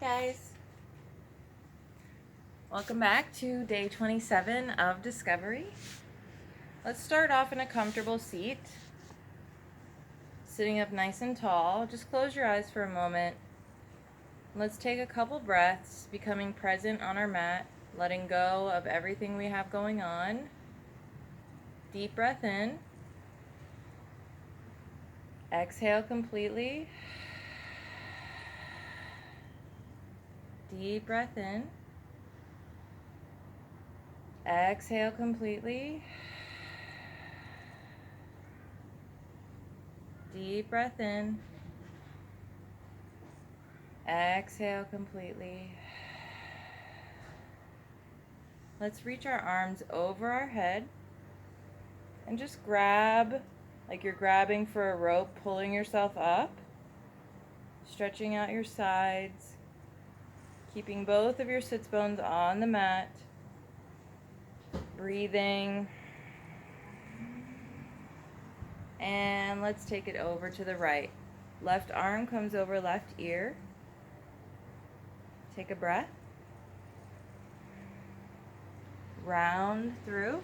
Hi guys, welcome back to day 27 of Discovery. Let's start off in a comfortable seat, sitting up nice and tall. Just close your eyes for a moment. Let's take a couple breaths, becoming present on our mat, letting go of everything we have going on. Deep breath in. Exhale completely. Deep breath in. Exhale completely. Deep breath in. Exhale completely. Let's reach our arms over our head and just grab like you're grabbing for a rope, pulling yourself up, stretching out your sides, keeping both of your sits bones on the mat, breathing. And let's take it over to the right. Left arm comes over left ear. Take a breath. Round through.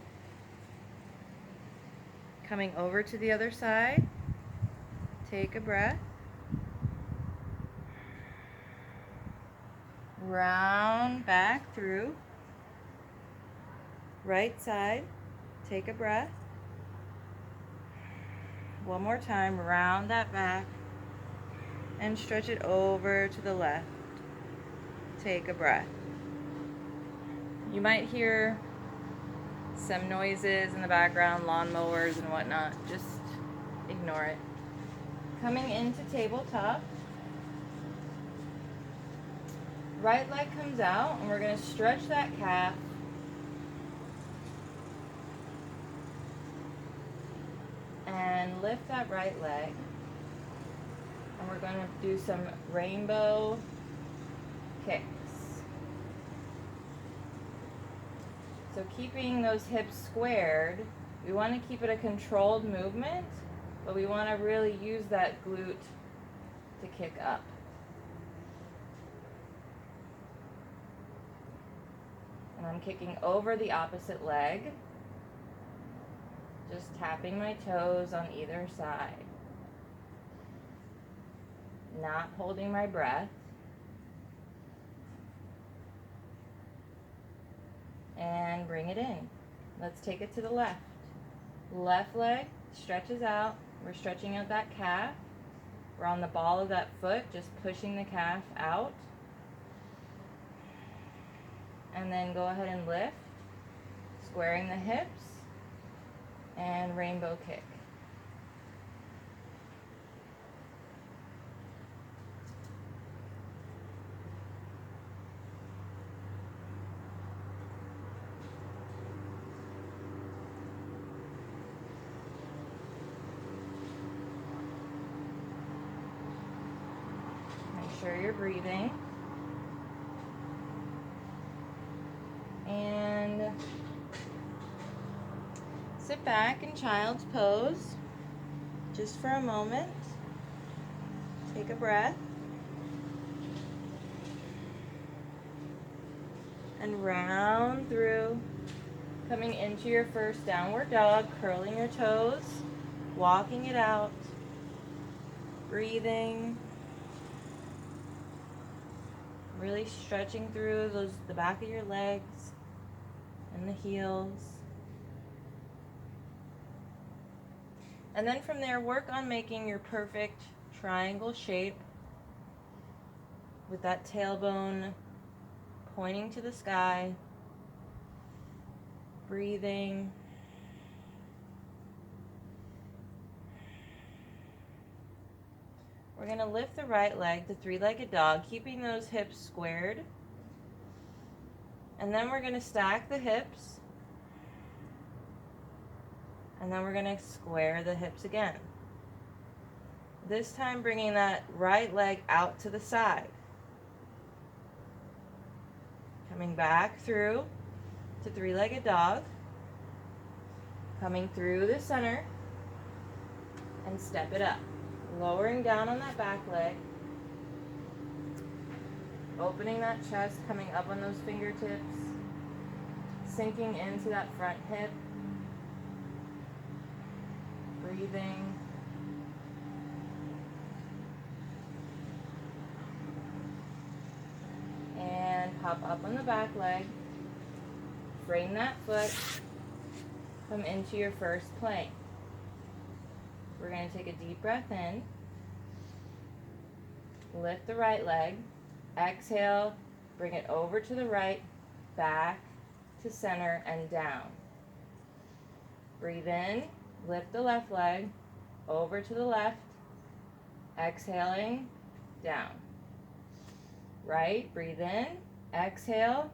Coming over to the other side. Take a breath. Round back through. Right side. Take a breath. One more time, round that back and stretch it over to the left. Take a breath. You might hear some noises in the background, lawnmowers and whatnot. Just ignore it. Coming into tabletop. Right leg comes out and we're going to stretch that calf. And lift that right leg. And we're going to do some rainbow kicks. So keeping those hips squared, we want to keep it a controlled movement, but we want to really use that glute to kick up. And I'm kicking over the opposite leg, just tapping my toes on either side. Not holding my breath. And bring it in. Let's take it to the left. Left leg stretches out. We're stretching out that calf. We're on the ball of that foot, just pushing the calf out. And then go ahead and lift, squaring the hips, and rainbow kick. Make sure you're breathing. And sit back in child's pose just for a moment. Take a breath. And round through, coming into your first downward dog, curling your toes, walking it out, breathing, really stretching through the back of your legs and the heels. And then from there, work on making your perfect triangle shape with that tailbone pointing to the sky, breathing. We're going to lift the right leg to three-legged dog, keeping those hips squared. And then we're going to stack the hips. And then we're going to square the hips again. This time bringing that right leg out to the side. Coming back through to three-legged dog. Coming through the center. And step it up. Lowering down on that back leg. Opening that chest, coming up on those fingertips, sinking into that front hip, breathing. And hop up on the back leg, frame that foot, come into your first plank. We're going to take a deep breath in, lift the right leg, exhale, bring it over to the right, back to center and down. Breathe in, lift the left leg, over to the left, exhaling, down. Right, breathe in, exhale,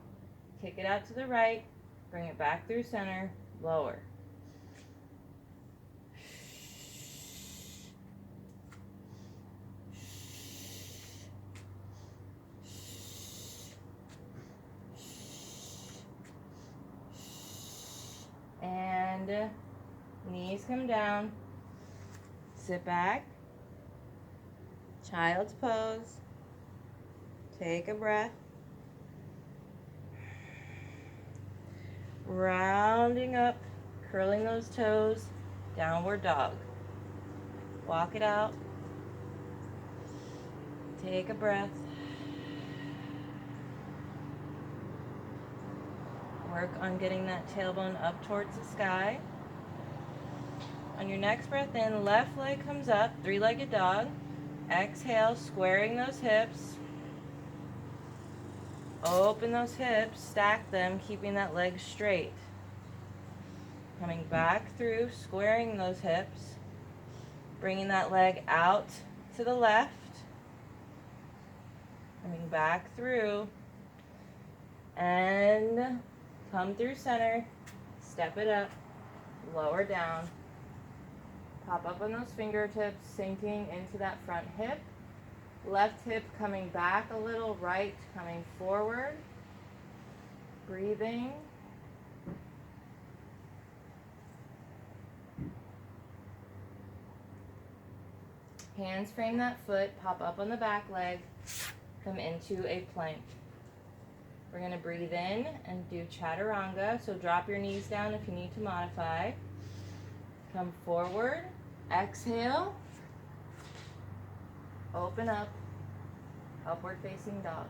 kick it out to the right, bring it back through center, lower. And knees come down, sit back, child's pose, take a breath, rounding up, curling those toes, downward dog. Walk it out, take a breath, work on getting that tailbone up towards the sky. On your next breath in, left leg comes up, three-legged dog. Exhale, squaring those hips. Open those hips, stack them, keeping that leg straight. Coming back through, squaring those hips. Bringing that leg out to the left. Coming back through. And come through center, step it up, lower down. Pop up on those fingertips, sinking into that front hip. Left hip coming back a little, right coming forward. Breathing. Hands frame that foot, pop up on the back leg, come into a plank. We're going to breathe in and do chaturanga, so drop your knees down if you need to modify. Come forward, exhale, open up, upward facing dog.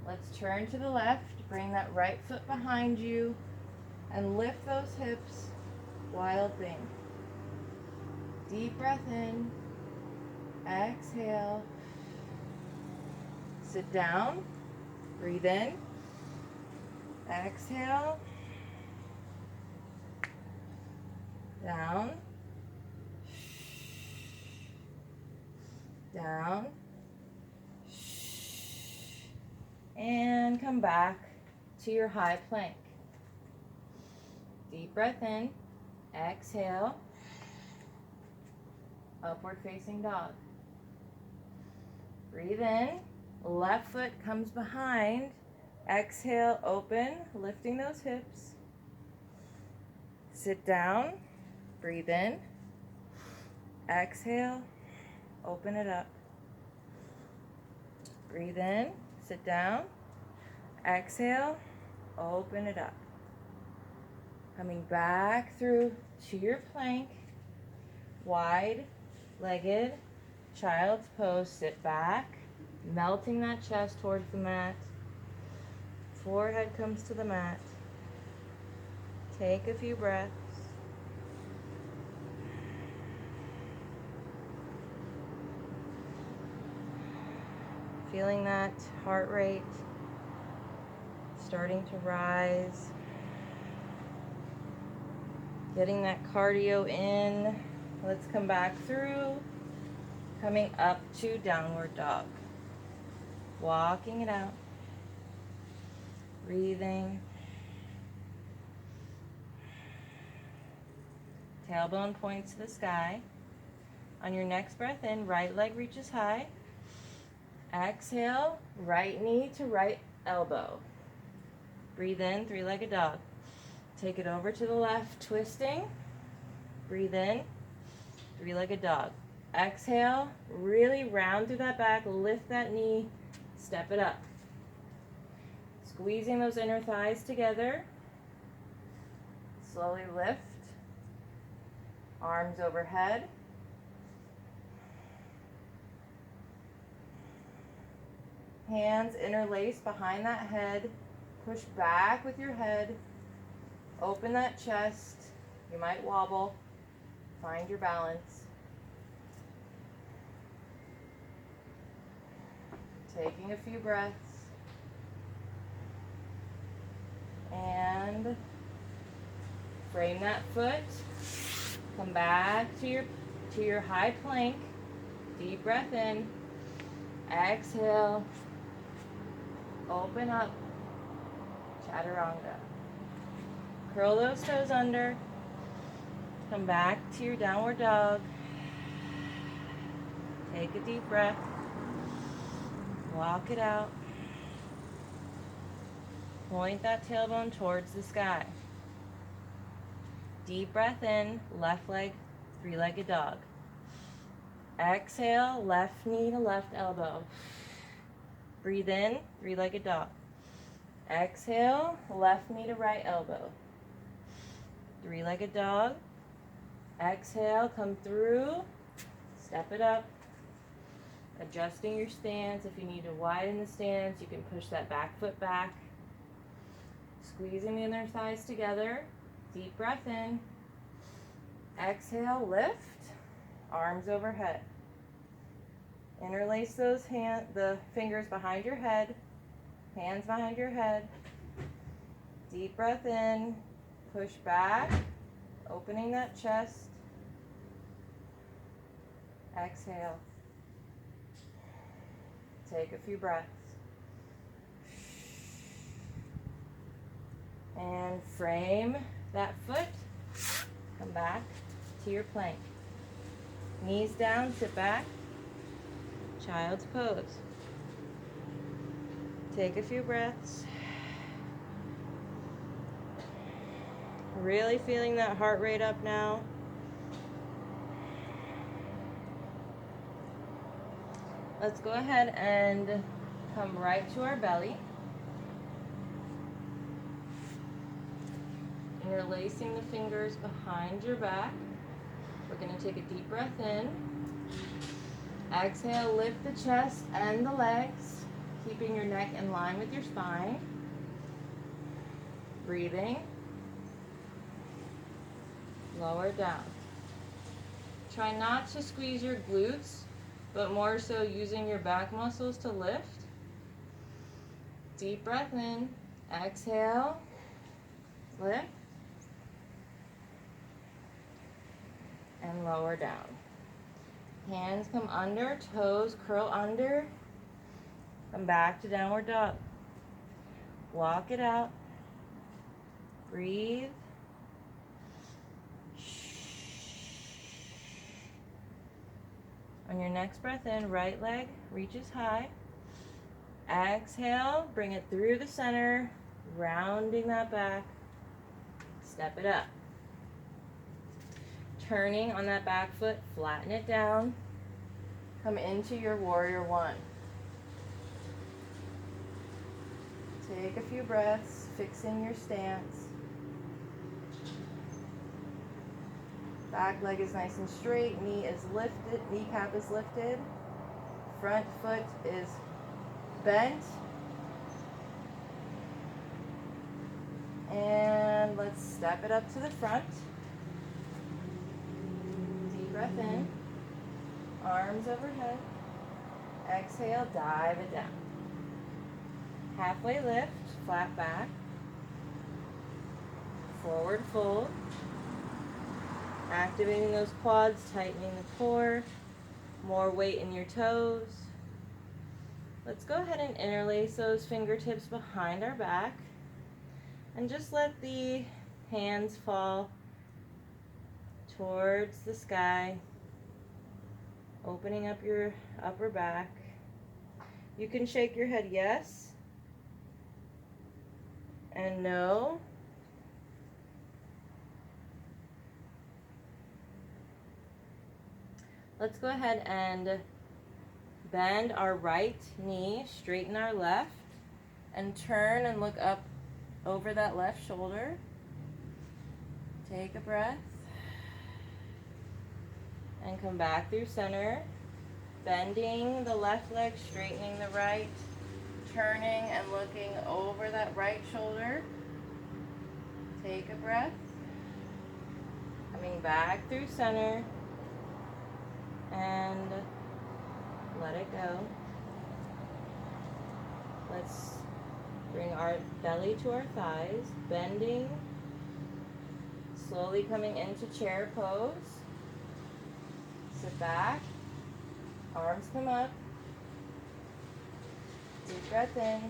Let's turn to the left, bring that right foot behind you, and lift those hips, wild thing. Deep breath in, exhale, sit down, breathe in, exhale, down, down, and come back to your high plank. Deep breath in, exhale, upward facing dog. Breathe in, left foot comes behind, exhale, open, lifting those hips. Sit down, breathe in, exhale, open it up. Breathe in, sit down, exhale, open it up. Coming back through to your plank, wide-legged child's pose, sit back, melting that chest towards the mat. Forehead comes to the mat. Take a few breaths. Feeling that heart rate starting to rise. Getting that cardio in. Let's come back through. Coming up to downward dog. Walking it out. Breathing. Tailbone points to the sky. On your next breath in, right leg reaches high. Exhale, right knee to right elbow. Breathe in, three-legged dog. Take it over to the left, twisting. Breathe in, three-legged dog. Exhale, really round through that back, lift that knee, Step it up. Squeezing those inner thighs together. Slowly lift. Arms overhead. Hands interlaced behind that head. Push back with your head. Open that chest. You might wobble. Find your balance. Taking a few breaths. And frame that foot. Come back to your high plank. Deep breath in. Exhale. Open up. Chaturanga. Curl those toes under. Come back to your downward dog. Take a deep breath. Walk it out. Point that tailbone towards the sky. Deep breath in, left leg, three-legged dog. Exhale, left knee to left elbow. Breathe in, three-legged dog. Exhale, left knee to right elbow. Three-legged dog. Exhale, come through. Step it up. Adjusting your stance. If you need to widen the stance, you can push that back foot back. Squeezing the inner thighs together. Deep breath in. Exhale, lift. Arms overhead. Interlace those the fingers behind your head. Hands behind your head. Deep breath in. Push back. Opening that chest. Exhale. Take a few breaths. And frame that foot. Come back to your plank. Knees down, sit back. Child's pose. Take a few breaths. Really feeling that heart rate up now. Let's go ahead and come right to our belly. Interlacing the fingers behind your back. We're going to take a deep breath in. Exhale, lift the chest and the legs, keeping your neck in line with your spine. Breathing. Lower down. Try not to squeeze your glutes, but more so using your back muscles to lift. Deep breath in. Exhale. Lift. And lower down. Hands come under, toes curl under. Come back to downward dog. Walk it out. Breathe. On your next breath in, right leg reaches high. Exhale, bring it through the center, rounding that back. Step it up. Turning on that back foot, flatten it down. Come into your warrior one. Take a few breaths, fixing your stance. Back leg is nice and straight, knee is lifted, kneecap is lifted. Front foot is bent. And let's step it up to the front. Deep breath in. Arms overhead. Exhale, dive it down. Halfway lift, flat back. Forward fold. Activating those quads, tightening the core. More weight in your toes. Let's go ahead and interlace those fingertips behind our back. And just let the hands fall towards the sky, opening up your upper back. You can shake your head yes and no. Let's go ahead and Bend our right knee, straighten our left, and turn and look up over that left shoulder. Take a breath. And come back through center. Bending the left leg, straightening the right, turning and looking over that right shoulder. Take a breath. Coming back through center. And let it go. Let's bring our belly to our thighs, bending, slowly coming into chair pose. Sit back, arms come up, deep breath in,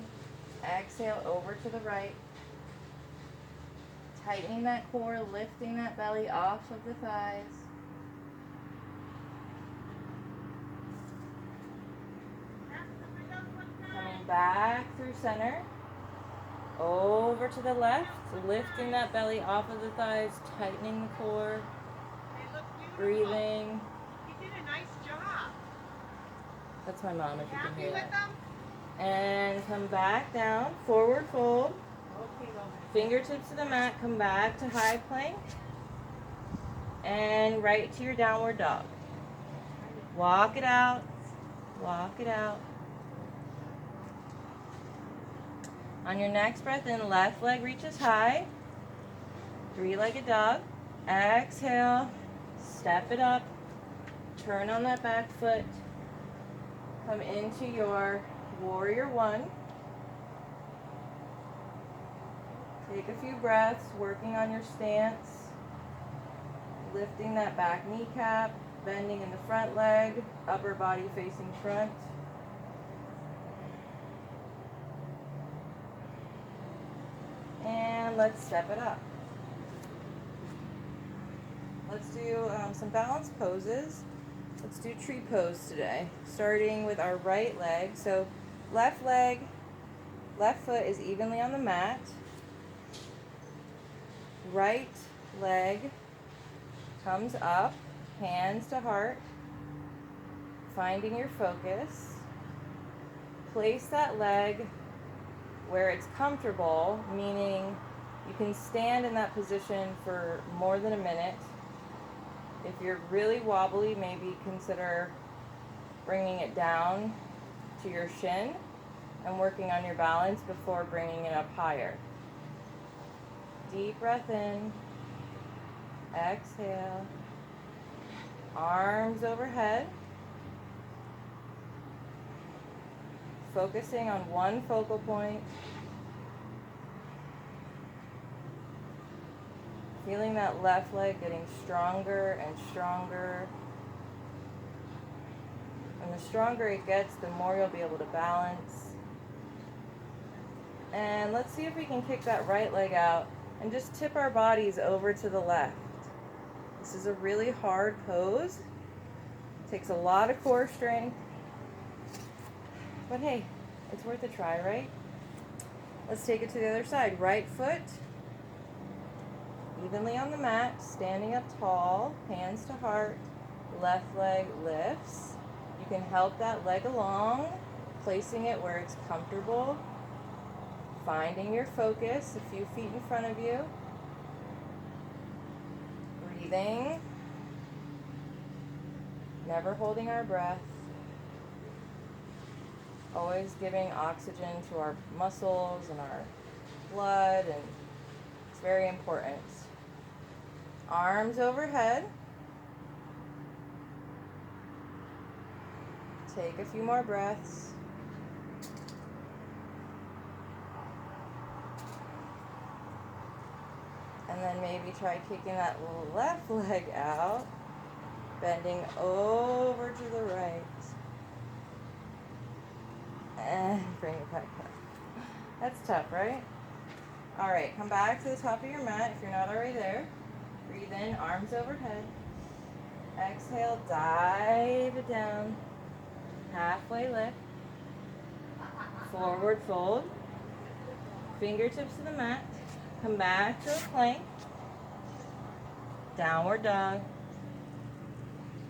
exhale over to the right, tightening that core, lifting that belly off of the thighs. Coming back through center, over to the left, lifting that belly off of the thighs, tightening the core, breathing. You did a nice job. That's my mom, if you can Happy hear with that. them? And come back down, forward fold, Okay, Logan. fingertips to the mat, come back to high plank, and right to your downward dog. Walk it out, walk it out. On your next breath in, left leg reaches high, three-legged dog. Exhale, step it up, turn on that back foot, come into your warrior one. Take a few breaths, working on your stance, lifting that back kneecap, bending in the front leg, upper body facing front. And let's step it up. Let's do some balance poses. Let's do tree pose today, starting with our right leg. So left foot is evenly on the mat. Right leg comes up, hands to heart, finding your focus. Place that leg where it's comfortable, meaning you can stand in that position for more than a minute. If you're really wobbly, maybe consider bringing it down to your shin and working on your balance before bringing it up higher. Deep breath in, exhale, arms overhead, focusing on one focal point, feeling that left leg getting stronger and stronger. And the stronger it gets, the more you'll be able to balance. And let's see if we can kick that right leg out and just tip our bodies over to the left. This is a really hard pose. It takes a lot of core strength. But hey, it's worth a try, right? Let's take it to the other side. Right foot evenly on the mat, standing up tall, hands to heart. Left leg lifts. You can help that leg along, placing it where it's comfortable. Finding your focus a few feet in front of you. Breathing. Never holding our breath. Always giving oxygen to our muscles and our blood, and it's very important. Arms overhead. Take a few more breaths. And then maybe try kicking that left leg out, bending over to the right. And bring it back up. That's tough, right? All right, come back to the top of your mat if you're not already there. Breathe in, arms overhead. Exhale, dive it down. Halfway lift. Forward fold. Fingertips to the mat. Come back to a plank. Downward dog.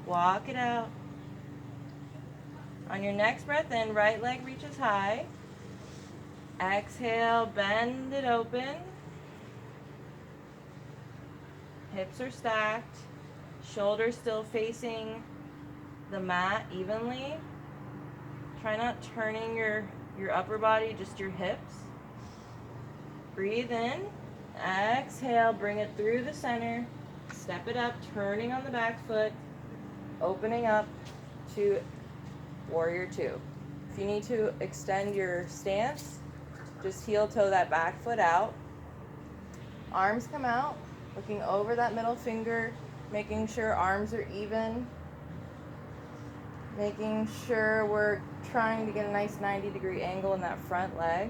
Walk it out. On your next breath in, right leg reaches high. Exhale, bend it open. Hips are stacked. Shoulders still facing the mat evenly. Try not turning your upper body, just your hips. Breathe in. Exhale, bring it through the center. Step it up, turning on the back foot. Opening up to warrior two. If you need to extend your stance, just heel toe that back foot out. Arms come out, looking over that middle finger, making sure arms are even, making sure we're trying to get a nice 90-degree angle in that front leg.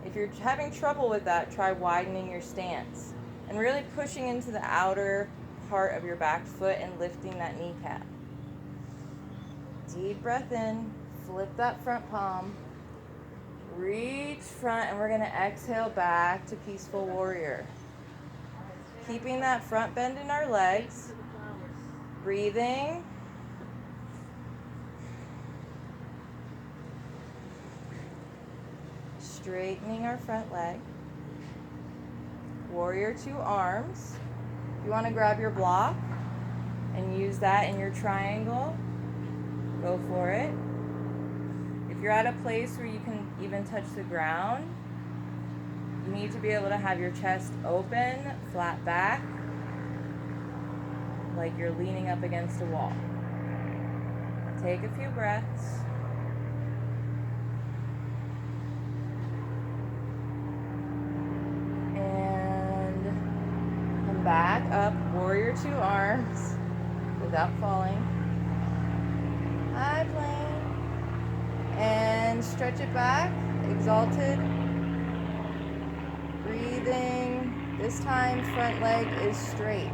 If you're having trouble with that, try widening your stance and really pushing into the outer part of your back foot and lifting that kneecap. Deep breath in, flip that front palm, reach front, and we're going to exhale back to peaceful warrior. Keeping that front bend in our legs, breathing. Straightening our front leg. Warrior two arms. If you want to grab your block and use that in your triangle, go for it. If you're at a place where you can even touch the ground, you need to be able to have your chest open, flat back, like you're leaning up against a wall. Take a few breaths. And come back up, warrior two arms, without falling. High plank. And stretch it back, exalted. Breathing. This time, front leg is straight.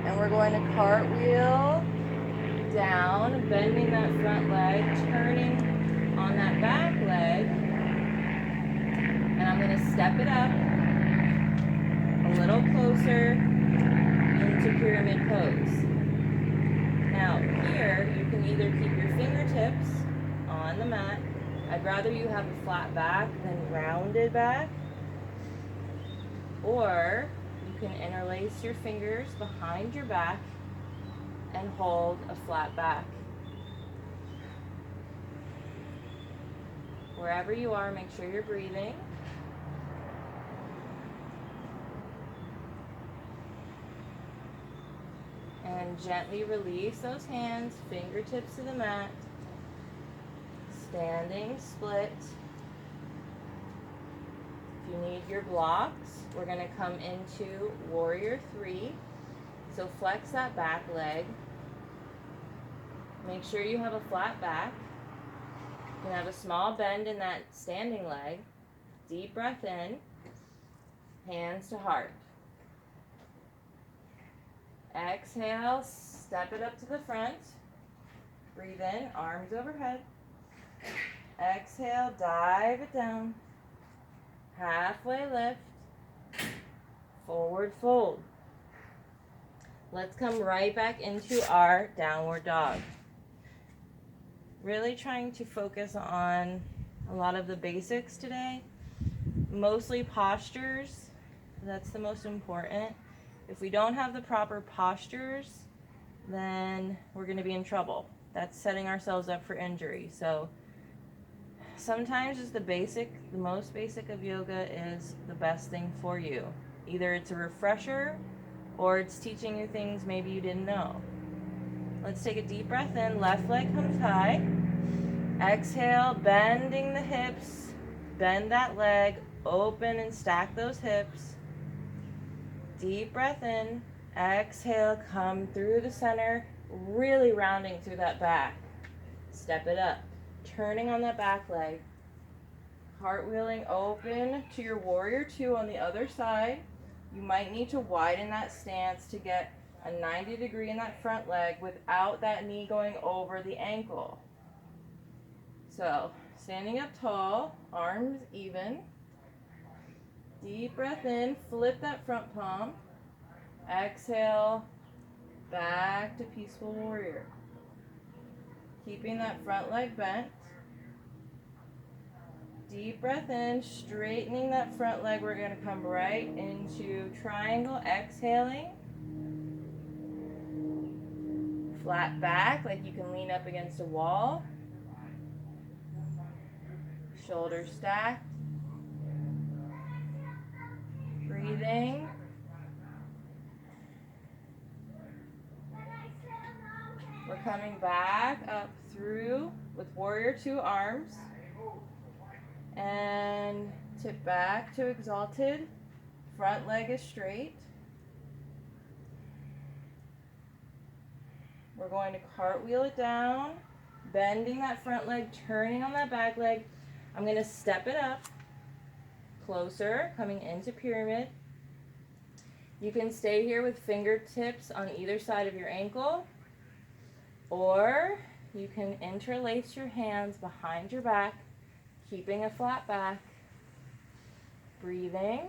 And we're going to cartwheel down, bending that front leg, turning on that back leg. And I'm going to step it up a little closer into pyramid pose. Now here, you can either keep your fingertips on the mat. I'd rather you have a flat back than rounded back. Or you can interlace your fingers behind your back and hold a flat back. Wherever you are, make sure you're breathing. And gently release those hands, fingertips to the mat. Standing split. If you need your blocks, we're going to come into warrior three. So flex that back leg. Make sure you have a flat back. You can have a small bend in that standing leg. Deep breath in. Hands to heart. Exhale, step it up to the front. Breathe in, arms overhead. Exhale, dive it down. Halfway lift. Forward fold. Let's come right back into our downward dog. Really trying to focus on a lot of the basics today. Mostly postures. That's the most important. If we don't have the proper postures, then we're going to be in trouble. That's setting ourselves up for injury. So sometimes just the most basic of yoga is the best thing for you. Either it's a refresher or it's teaching you things maybe you didn't know. Let's take a deep breath in. Left leg comes high. Exhale, bending the hips. Bend that leg. Open and stack those hips. Deep breath in. Exhale, come through the center, really rounding through that back. Step it up. Turning on that back leg. Cartwheeling open to your warrior two on the other side. You might need to widen that stance to get a 90 degree in that front leg without that knee going over the ankle. So, standing up tall, arms even. Deep breath in, flip that front palm. Exhale, back to peaceful warrior. Keeping that front leg bent. Deep breath in, straightening that front leg. We're going to come right into triangle, exhaling. Flat back, like you can lean up against a wall. Shoulders stacked. Breathing. We're coming back up through with warrior two arms. And tip back to exalted. Front leg is straight. We're going to cartwheel it down, bending that front leg, turning on that back leg. I'm going to step it up closer, coming into pyramid. You can stay here with fingertips on either side of your ankle, or you can interlace your hands behind your back, keeping a flat back. Breathing.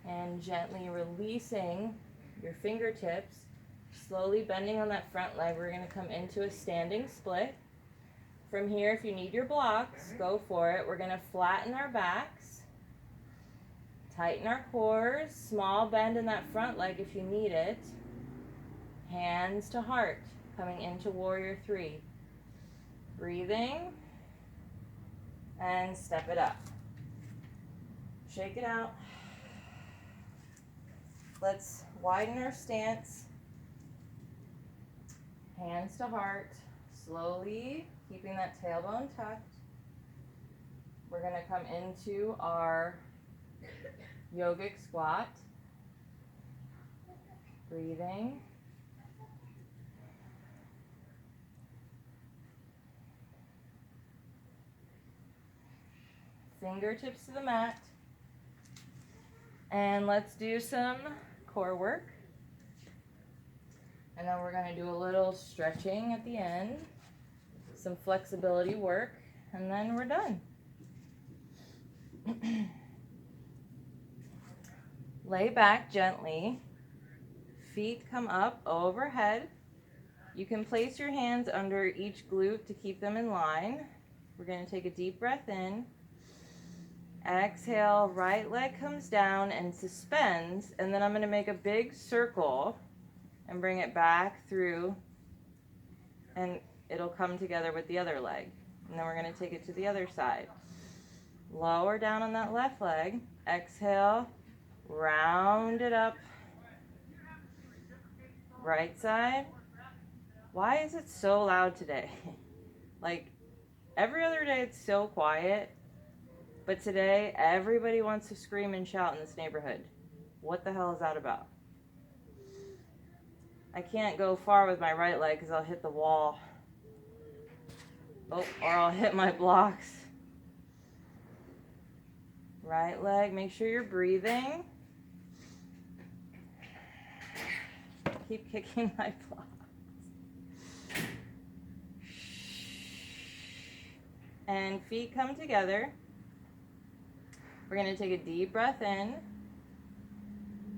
And gently releasing your fingertips, slowly bending on that front leg. We're going to come into a standing split. From here, if you need your blocks, go for it. We're going to flatten our backs, tighten our cores, small bend in that front leg if you need it. Hands to heart, coming into warrior three. Breathing, and step it up. Shake it out. Let's widen our stance. Hands to heart, slowly keeping that tailbone tucked. We're going to come into our yogic squat. Breathing. Fingertips to the mat. And let's do some core work. And then we're going to do a little stretching at the end, some flexibility work, and then we're done. Lay back gently. Feet come up overhead. You can place your hands under each glute to keep them in line. We're going to take a deep breath in. Exhale, right leg comes down and suspends, and then I'm going to make a big circle and bring it back through, and it'll come together with the other leg. And then we're going to take it to the other side. Lower down on that left leg. Exhale, round it up. Right side. Why is it so loud today? Like, every other day it's so quiet. But today, everybody wants to scream and shout in this neighborhood. What the hell is that about? I can't go far with my right leg because I'll hit the wall. Oh, or I'll hit my blocks. Right leg, make sure you're breathing. Keep kicking my blocks. And feet come together. We're going to take a deep breath in.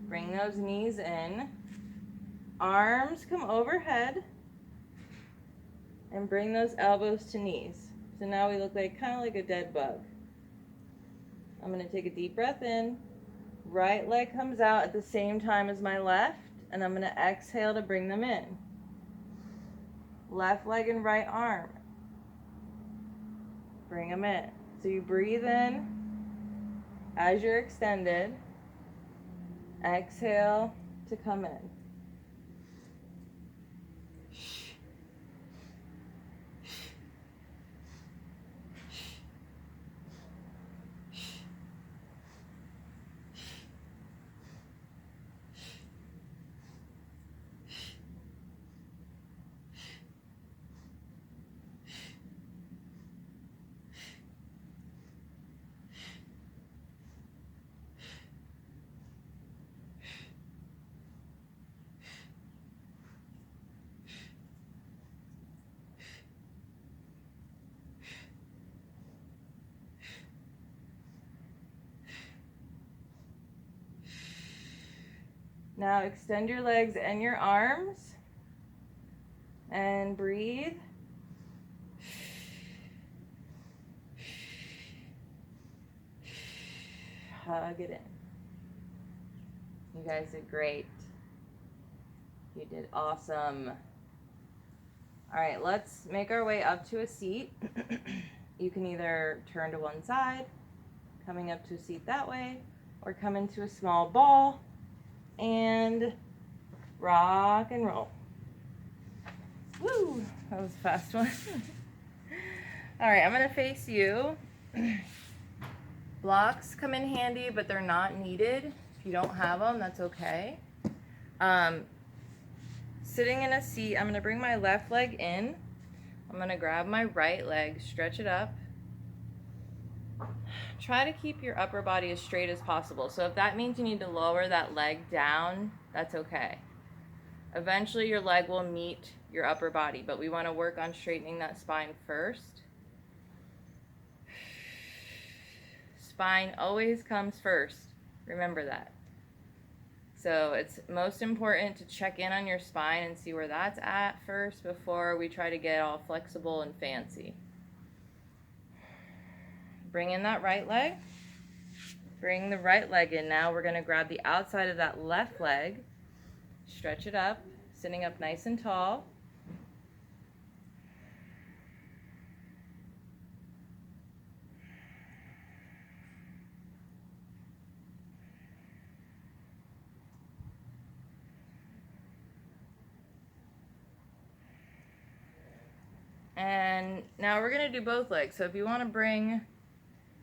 Bring those knees in. Arms come overhead. And bring those elbows to knees. So now we look like kind of like a dead bug. I'm going to take a deep breath in. Right leg comes out at the same time as my left. And I'm going to exhale to bring them in. Left leg and right arm. Bring them in. So you breathe in as you're extended. Exhale to come in. Now extend your legs and your arms and breathe. Hug it in. You guys did great. You did awesome. All right, let's make our way up to a seat. You can either turn to one side, coming up to a seat that way, or come into a small ball and rock and roll. Woo, that was a fast one. All right, I'm gonna face you. Blocks come in handy, but they're not needed. If you don't have them, that's okay. Sitting in a seat, I'm gonna bring my left leg in. I'm gonna grab my right leg, stretch it up. Try to keep your upper body as straight as possible. So if that means you need to lower that leg down, that's okay. Eventually your leg will meet your upper body, but we want to work on straightening that spine first. Spine always comes first. Remember that. So it's most important to check in on your spine and see where that's at first before we try to get all flexible and fancy. Bring in that right leg. Bring the right leg in now. We're going to grab the outside of that left leg. Stretch it up, sitting up nice and tall. And now we're going to do both legs. So if you want to bring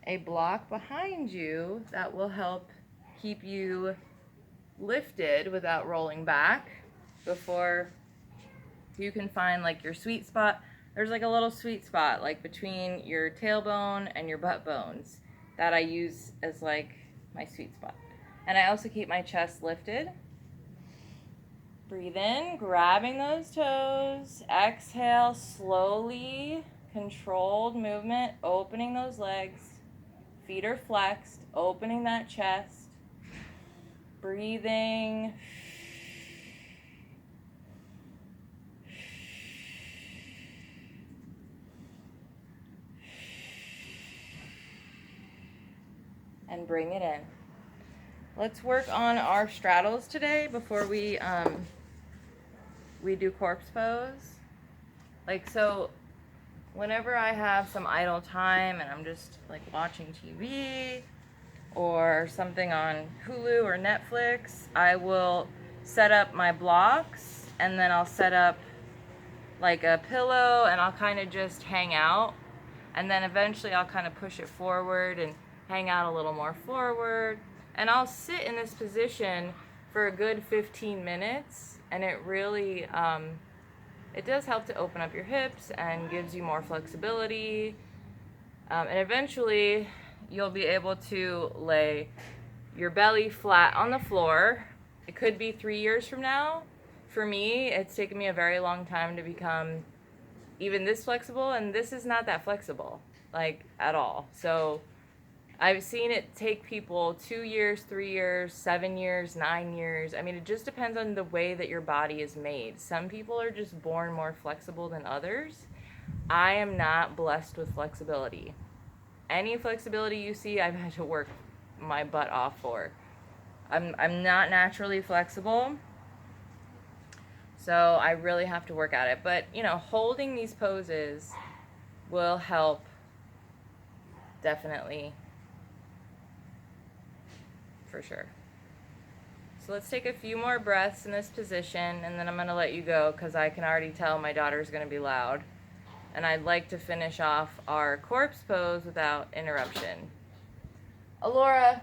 a block behind you, that will help keep you lifted without rolling back before you can find like your sweet spot. There's like a little sweet spot like between your tailbone and your butt bones that I use as like my sweet spot. And I also keep my chest lifted. Breathe in, grabbing those toes. Exhale, slowly, controlled movement, opening those legs. Feet are flexed, opening that chest. Breathing. And bring it in. Let's work on our straddles today before we do corpse pose. Like, so whenever I have some idle time and I'm just like watching TV or something on Hulu or Netflix, I will set up my blocks and then I'll set up like a pillow and I'll kind of just hang out, and then eventually I'll kind of push it forward and hang out a little more forward, and I'll sit in this position for a good 15 minutes, and it really it does help to open up your hips and gives you more flexibility, and eventually you'll be able to lay your belly flat on the floor. It could be 3 years from now. For me, it's taken me a very long time to become even this flexible, and this is not that flexible, like, at all. So I've seen it take people 2 years, 3 years, 7 years, 9 years. I mean, it just depends on the way that your body is made. Some people are just born more flexible than others. I am not blessed with flexibility. Any flexibility you see, I've had to work my butt off for. I'm not naturally flexible, so I really have to work at it. But, you know, holding these poses will help definitely, for sure. So let's take a few more breaths in this position, and then I'm going to let you go because I can already tell my daughter's going to be loud. And I'd like to finish off our corpse pose without interruption. Alora,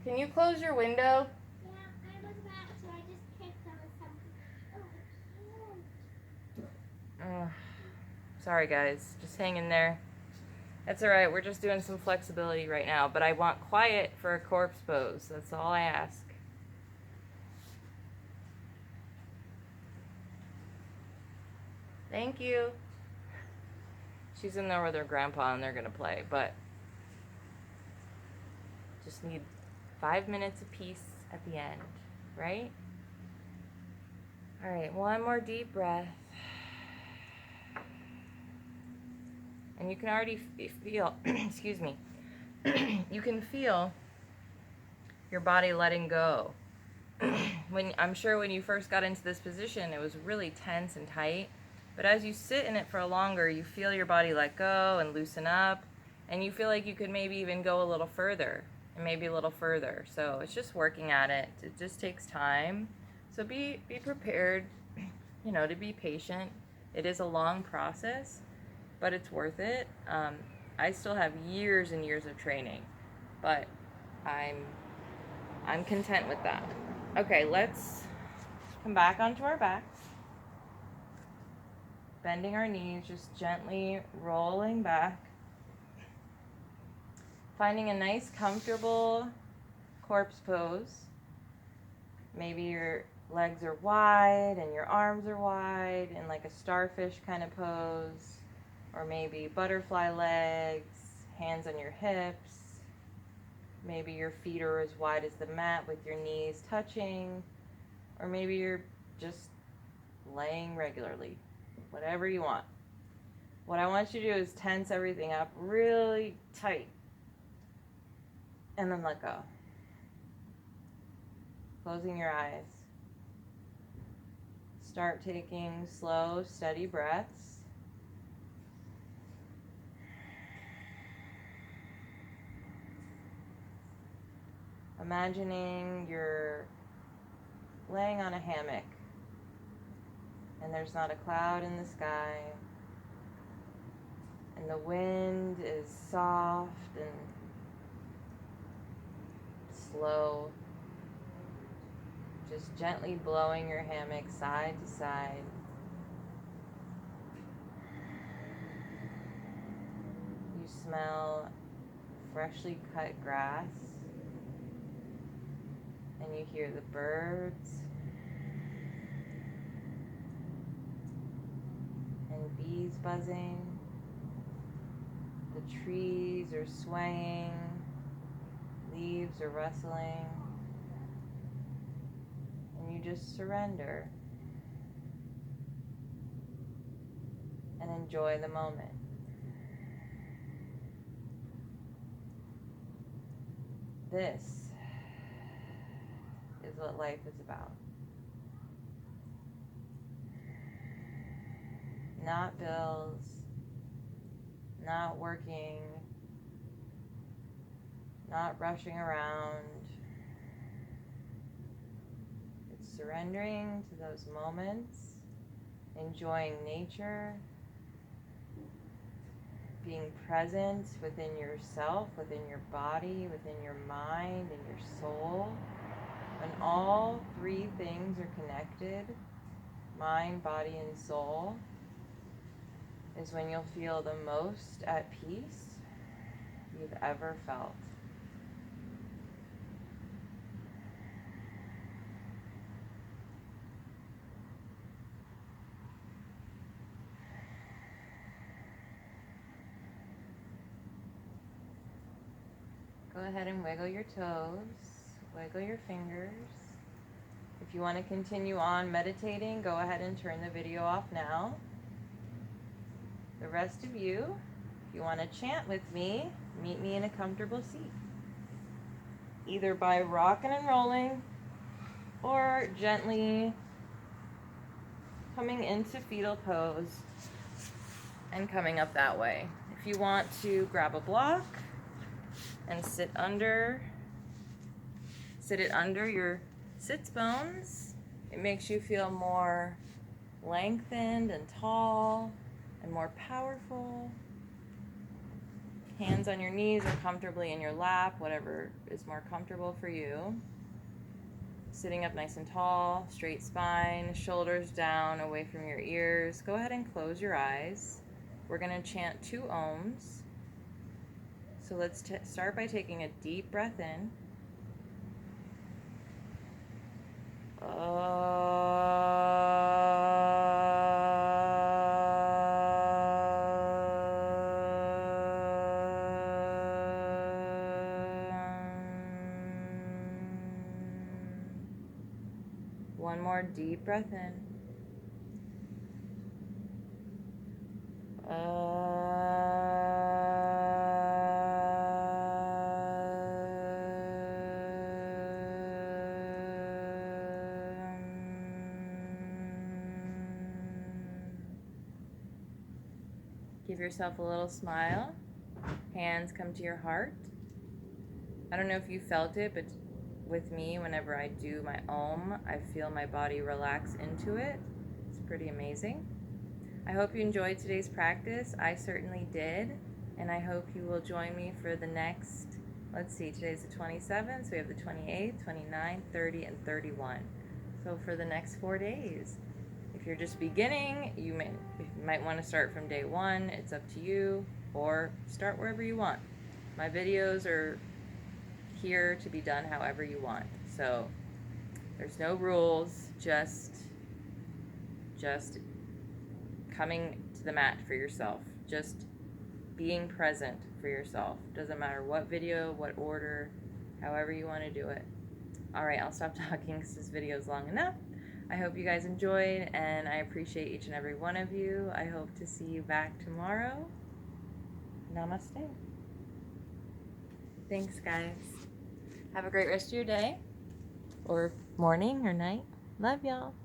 can you close your window? Yeah, I was about to. I just kicked on something. Sorry guys, just hang in there. That's alright, we're just doing some flexibility right now, but I want quiet for a corpse pose. That's all I ask. Thank you. She's in there with her grandpa and they're gonna play, but just need 5 minutes of peace at the end, right? All right, one more deep breath. And you can already feel, excuse me, you can feel your body letting go. I'm sure when you first got into this position, it was really tense and tight. But as you sit in it for longer, you feel your body let go and loosen up. And you feel like you could maybe even go a little further and maybe a little further. So it's just working at it. It just takes time. So be prepared, to be patient. It is a long process, but it's worth it. I still have years and years of training, but I'm content with that. Okay, let's come back onto our backs. Bending our knees, just gently rolling back. Finding a nice, comfortable corpse pose. Maybe your legs are wide and your arms are wide in like a starfish kind of pose. Or maybe butterfly legs, hands on your hips. Maybe your feet are as wide as the mat with your knees touching. Or maybe you're just laying regularly. Whatever you want. What I want you to do is tense everything up really tight. And then let go. Closing your eyes. Start taking slow, steady breaths. Imagining you're laying on a hammock and there's not a cloud in the sky and the wind is soft and slow, just gently blowing your hammock side to side. You smell freshly cut grass. And you hear the birds and bees buzzing. The trees are swaying, leaves are rustling, and you just surrender and enjoy the moment. This is what life is about. Not bills, not working, not rushing around. It's surrendering to those moments, enjoying nature, being present within yourself, within your body, within your mind and your soul. When all three things are connected, mind, body, and soul, is when you'll feel the most at peace you've ever felt. Go ahead and wiggle your toes, wiggle your fingers. If you want to continue on meditating, go ahead and turn the video off now. The rest of you, if you want to chant with me, meet me in a comfortable seat. Either by rocking and rolling or gently coming into fetal pose and coming up that way. If you want to grab a block and sit it under your sits bones, it makes you feel more lengthened and tall and more powerful. Hands on your knees or comfortably in your lap, whatever is more comfortable for you. Sitting up nice and tall, straight spine, shoulders down away from your ears. Go ahead and close your eyes. We're going to chant 2 ohms. So let's start by taking a deep breath in. One more deep breath in. Give yourself a little smile. Hands come to your heart. I don't know if you felt it, but with me, whenever I do my Om, I feel my body relax into it. It's pretty amazing. I hope you enjoyed today's practice. I certainly did. And I hope you will join me for the next, let's see, today's the 27th, so we have the 28th, 29th, 30, and 31. So for the next 4 days. If you're just beginning, you might want to start from day 1. It's up to you, or start wherever you want. My videos are here to be done however you want. So there's no rules, just coming to the mat for yourself. Just being present for yourself. Doesn't matter what video, what order, however you want to do it. All right, I'll stop talking because this video is long enough. I hope you guys enjoyed, and I appreciate each and every one of you. I hope to see you back tomorrow. Namaste. Thanks, guys. Have a great rest of your day, or morning, or night. Love y'all.